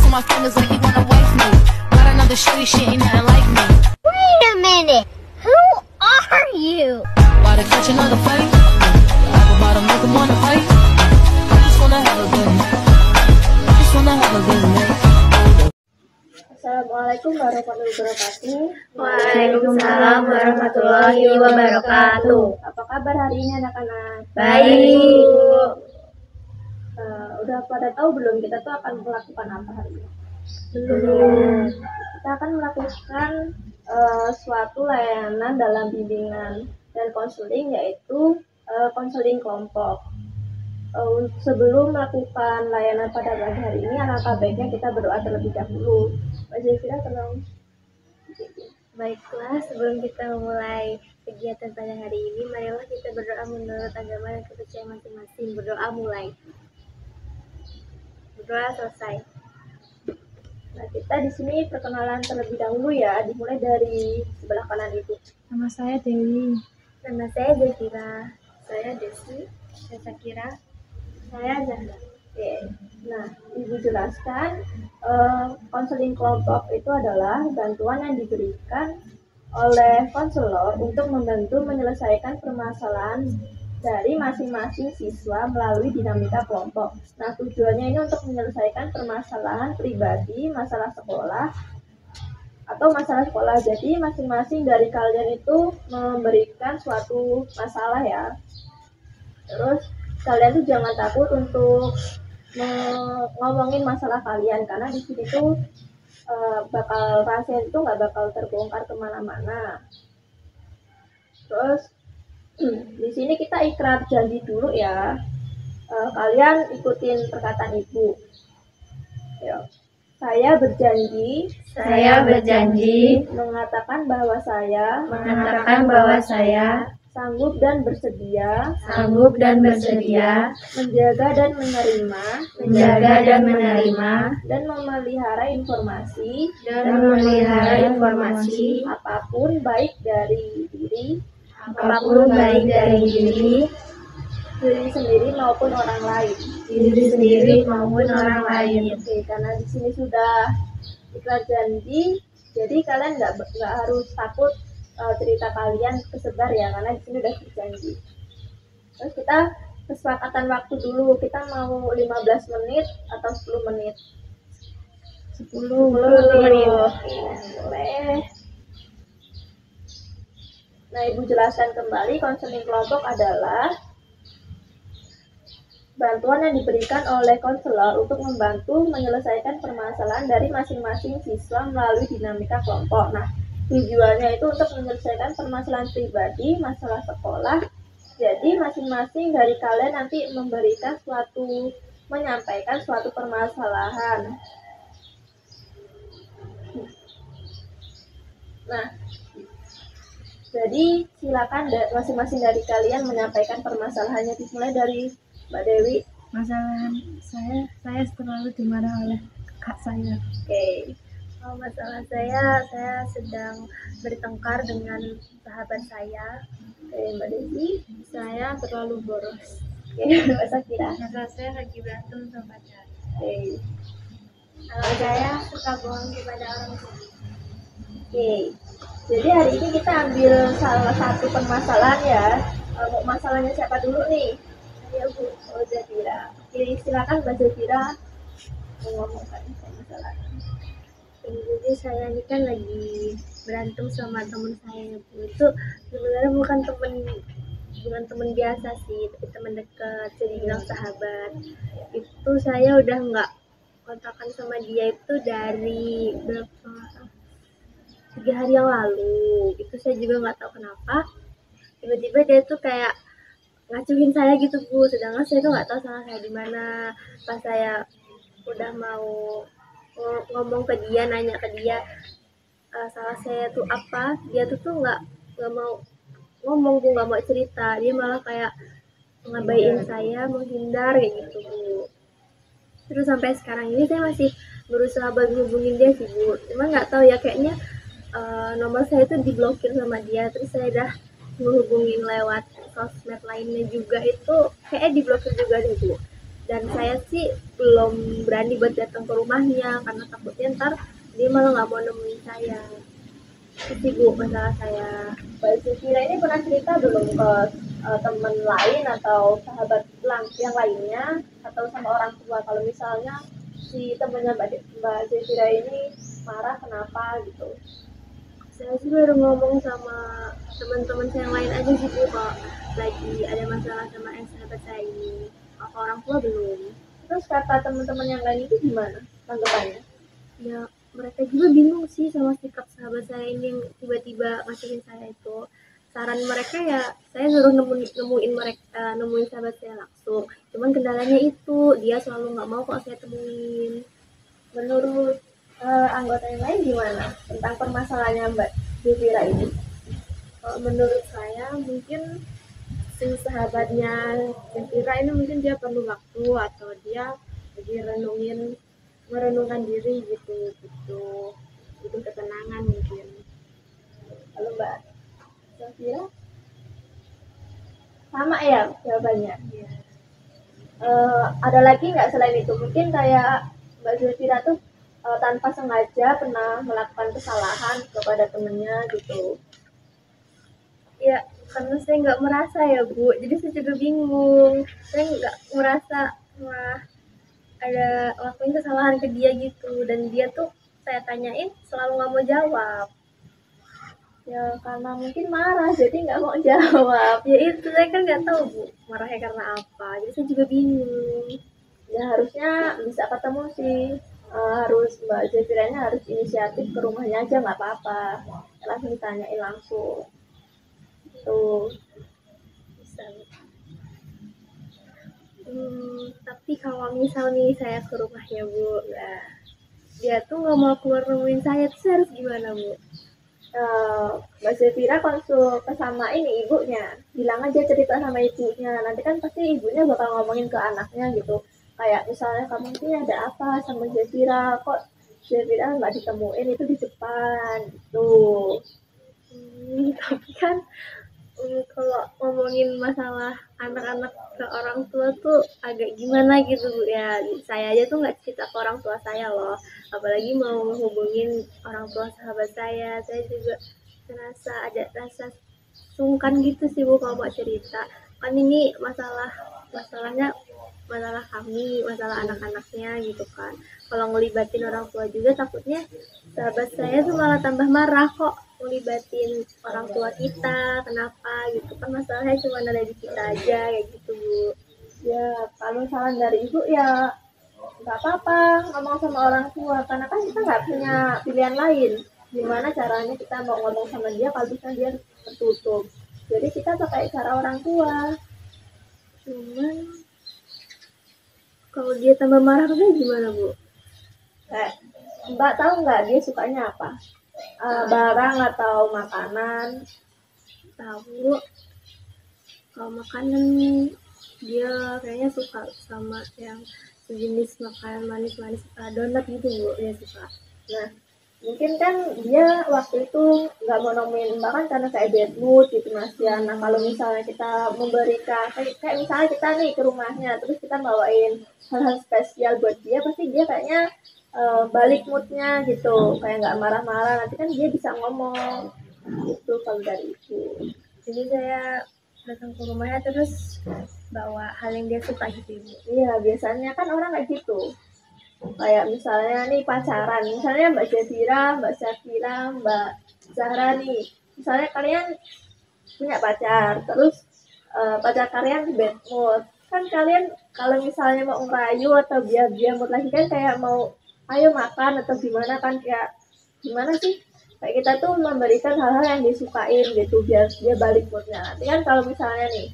on my fingers like you wanna wife me. Got another shitty shit, ain't nothing like me. Wait a minute. Who are you? Why to catch another fight? Apple bottom make 'em wanna fight. I just wanna have a good night. I just wanna have a good night. Assalamualaikum warahmatullahi wabarakatuh. Waalaikumsalam warahmatullahi wabarakatuh. Apa kabar hari ini anak-anak? Baik. Udah pada tahu belum kita tuh akan melakukan apa hari ini? Belum. Kita akan melakukan suatu layanan dalam bimbingan dan konseling, yaitu konseling kelompok. Sebelum melakukan layanan pada pagi hari ini, alangkah baiknya kita berdoa terlebih dahulu. Mbak Zafira, tolong. Baiklah, sebelum kita memulai kegiatan pada hari ini, marilah kita berdoa menurut agama dan kepercayaan masing-masing. Berdoa mulai. Berdoa selesai. Nah, kita di sini perkenalan terlebih dahulu ya, dimulai dari sebelah kanan itu. Nama saya Dewi. Nama saya Zafira. Saya Desi. Saya Sakira. Saya Zahra. Oke. Nah, Ibu jelaskan, konseling kelompok itu adalah bantuan yang diberikan oleh konselor untuk membantu menyelesaikan permasalahan dari masing-masing siswa melalui dinamika kelompok. Nah, tujuannya ini untuk menyelesaikan permasalahan pribadi, masalah sekolah, atau masalah sekolah. Jadi, masing-masing dari kalian itu memberikan suatu masalah ya. Terus, kalian tuh jangan takut untuk ngomongin masalah kalian, karena di sini tuh bakal rahasia itu nggak bakal terbongkar kemana-mana. Terus di sini kita ikrar janji dulu ya. Kalian ikutin perkataan ibu. Yuk. Saya berjanji mengatakan bahwa saya sanggup dan bersedia menjaga dan menerima dan memelihara informasi apapun baik dari diri sendiri maupun orang lain. Oke, karena di sini sudah ikrar janji, jadi kalian nggak harus takut cerita kalian kesebar ya, karena di sini udah berjanji. Terus kita kesepakatan waktu dulu, kita mau 15 menit atau 10 menit? 10 menit. Boleh. Nah, Ibu jelaskan kembali, konseling kelompok adalah bantuan yang diberikan oleh konselor untuk membantu menyelesaikan permasalahan dari masing-masing siswa melalui dinamika kelompok. Nah, tujuannya itu untuk menyelesaikan permasalahan pribadi, masalah sekolah. Jadi masing-masing dari kalian nanti menyampaikan suatu permasalahan. Nah, jadi silakan masing-masing dari kalian menyampaikan permasalahannya. Dimulai dari Mbak Dewi. Masalah saya selalu dimarah oleh kakak saya. Oke. Masalah saya sedang bertengkar dengan sahabat saya. Oke, Mbak Desi. Saya terlalu boros. Oke, Mbak Sakira. Masalah saya lagi berantem sama pacar. Oke. Kalau saya suka bohong kepada orang tua. Oke. Jadi hari ini kita ambil salah satu permasalahan ya. Mau masalahnya siapa dulu nih? Ayo Bu, Zafira. Oke, silakan Mbak Zafira mengomongkan permasalahan. Jadi saya ini kan lagi berantem sama teman saya, Bu. Itu sebenarnya bukan teman biasa sih, tapi teman dekat, jadi bilang sahabat. Itu saya udah nggak kontakan sama dia itu dari 3 hari yang lalu. Itu saya juga nggak tahu kenapa. Tiba-tiba dia tuh kayak ngacuin saya gitu, Bu. Sedangkan saya tuh nggak tahu salah saya di mana. Pas saya udah mau ngomong ke dia, nanya ke dia salah saya tuh apa, dia tuh nggak mau ngomong, Bu, nggak mau cerita. Dia malah kayak ngabaiin saya, menghindar kayak gitu, Bu. Terus sampai sekarang ini saya masih berusaha buat hubungin dia sih, Bu. Cuma nggak tahu ya, kayaknya nomor saya tuh diblokir sama dia. Terus saya udah menghubungin lewat sosmed lainnya juga, itu kayaknya diblokir juga deh, Bu. dan saya sih belum berani buat datang ke rumahnya karena takutnya ntar dia malah nggak mau nemuin saya. Itu sih Bu masalah saya. Mbak Zafira ini pernah cerita belum ke teman lain atau sahabat yang lainnya atau sama orang tua kalau misalnya si temannya Mbak Zafira ini marah kenapa gitu? Saya sih baru ngomong sama teman-teman saya yang lain aja sih Bu, kalau lagi ada masalah sama sahabat saya ini. Kalau orang tua belum. Terus kata teman-teman yang lain itu gimana tanggapannya? Ya mereka juga bingung sih sama sikap sahabat saya ini yang tiba-tiba ngacurin saya itu. Saran mereka ya saya suruh nemuin sahabat saya langsung. Cuman kendalanya itu dia selalu nggak mau kalau saya temuin. Menurut anggota yang lain gimana tentang permasalahannya Mbak Zafira ini? Menurut saya mungkin si sahabatnya Zafira ini mungkin dia perlu waktu atau dia lagi merenungkan diri gitu butuh ketenangan mungkin. Kalau Mbak Zafira sama ya jawabannya. Ada lagi nggak selain itu? Mungkin kayak Mbak Zafira tuh tanpa sengaja pernah melakukan kesalahan kepada temennya gitu. Ya karena saya nggak merasa ya Bu, jadi saya juga bingung. Saya nggak merasa ada lakuin kesalahan ke dia gitu, dan dia tuh saya tanyain selalu nggak mau jawab. Ya karena mungkin marah jadi nggak mau jawab. Ya itu saya kan nggak tahu Bu marahnya karena apa, jadi saya juga bingung. Ya harusnya bisa ketemu sih. Harus Mbak Zafiranya harus inisiatif ke rumahnya aja nggak apa-apa, langsung ditanyain langsung tuh. Tapi kalau misal nih saya ke rumahnya Bu, nah, dia tuh nggak mau keluar nemuin saya, tuh saya harus gimana Bu? Mbak Zafira konsul ke sama ini ibunya, bilang aja cerita sama ibunya, nanti kan pasti ibunya bakal ngomongin ke anaknya gitu, kayak misalnya kamu ini ada apa sama Zafira, kok Zafira nggak ditemuin itu di depan gitu. Tapi kan kalau ngomongin masalah anak-anak ke orang tua tuh agak gimana gitu Bu ya. Saya aja tuh nggak cerita ke orang tua saya loh, apalagi mau hubungin orang tua sahabat saya juga merasa ada rasa sungkan gitu sih Bu kalau mau cerita. Kan ini masalahnya masalah kami, masalah anak-anaknya gitu kan. Kalau ngelibatin orang tua juga takutnya sahabat saya tuh malah tambah marah, kok ngelibatin orang tua kita, kenapa gitu kan, masalahnya cuma ada di kita aja kayak gitu Bu. Ya kalau saran dari ibu ya nggak apa-apa ngomong sama orang tua, karena kan kita nggak punya pilihan lain. Gimana caranya kita mau ngomong sama dia kalau bisa dia tertutup, jadi kita pakai cara orang tua. Cuman kalau dia tambah marah tuh gimana Bu? Kayak Mbak tahu nggak dia sukanya apa? Barang atau makanan? Tahu, kalau makanan dia kayaknya suka sama yang sejenis makanan manis-manis, donat gitu Bu, dia suka. Nah mungkin kan dia waktu itu nggak mau nemuin Mbak kan karena kayak bad mood gitu Mas ya. Nah kalau misalnya kita memberikan kayak misalnya kita nih ke rumahnya terus kita bawain hal-hal spesial buat dia, pasti dia kayaknya balik moodnya gitu, kayak nggak marah-marah, nanti kan dia bisa ngomong gitu kalau dari itu. Jadi saya datang ke rumahnya terus bawa hal yang dia suka gitu Ibu. Iya biasanya kan orang kayak gitu, kayak misalnya nih pacaran, misalnya Mbak Zafira, Mbak Zahra nih, misalnya kalian punya pacar, terus pacar kalian bad mood, kan kalian kalau misalnya mau ngerayu atau biar dia mood lagi kan kayak mau ayo makan atau gimana kan, kayak gimana sih, kayak kita tuh memberikan hal-hal yang disukain gitu biar dia balik moodnya. Nanti kan kalau misalnya nih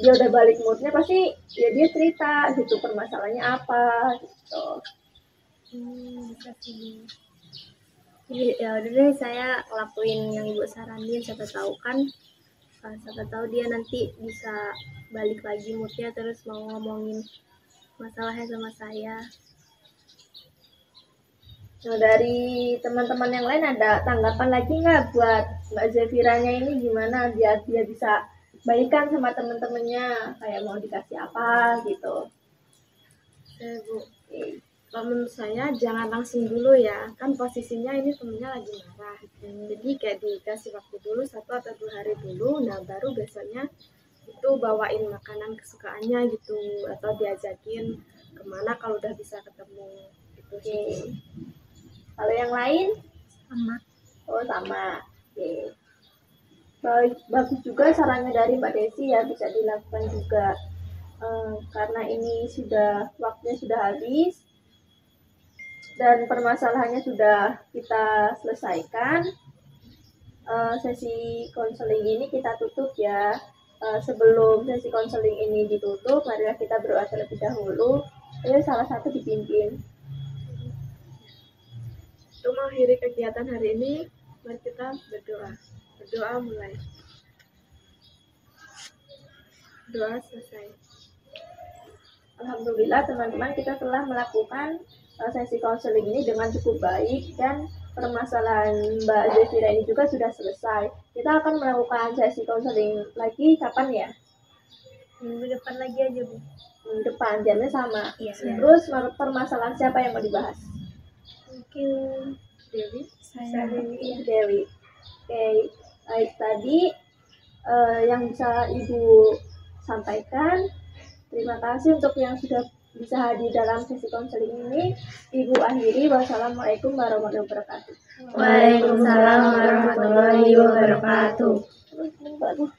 dia udah balik moodnya pasti ya dia cerita gitu permasalahannya apa gitu. Bisa sih. Ya udah deh, saya lakuin yang Ibu saranin, siapa tahu dia nanti bisa balik lagi moodnya terus mau ngomongin masalahnya sama saya. Nah dari teman-teman yang lain ada tanggapan lagi nggak buat Mbak Zafiranya ini, gimana biar dia bisa baikan sama teman-temannya, kayak mau dikasih apa gitu? Saya Bu, Oke. kalau menurut saya jangan langsung dulu ya, kan posisinya ini temennya lagi marah. Jadi kayak dikasih waktu dulu 1 atau 2 hari dulu, nah baru besoknya itu bawain makanan kesukaannya gitu, atau diajakin kemana kalau udah bisa ketemu gitu Oke. sih. Kalau yang lain? Sama. Oh, sama. Oke. Baik, bagus juga sarannya dari Mbak Desi ya, bisa dilakukan juga. Karena ini waktunya sudah habis dan permasalahannya sudah kita selesaikan. Sesi konseling ini kita tutup ya. Sebelum sesi konseling ini ditutup, marilah kita berdoa terlebih dahulu. Ayo salah satu dipimpin. Untuk mengakhiri kegiatan hari ini, mari kita berdoa. Berdoa mulai. Doa selesai. Alhamdulillah teman-teman, kita telah melakukan sesi konseling ini dengan cukup baik dan permasalahan Mbak Zefira ini juga sudah selesai. Kita akan melakukan sesi konseling lagi kapan ya? Minggu depan lagi aja Bu. Minggu depan, jamnya sama. Iya. Terus menurut permasalahan siapa yang mau dibahas? Mungkin Dewi, saya. Dewi. Oke, baik, tadi yang bisa Ibu sampaikan. Terima kasih untuk yang sudah bisa hadir dalam sesi konseling ini. Ibu akhiri. Wassalamualaikum warahmatullahi wabarakatuh. Waalaikumsalam warahmatullahi wabarakatuh. Bagus.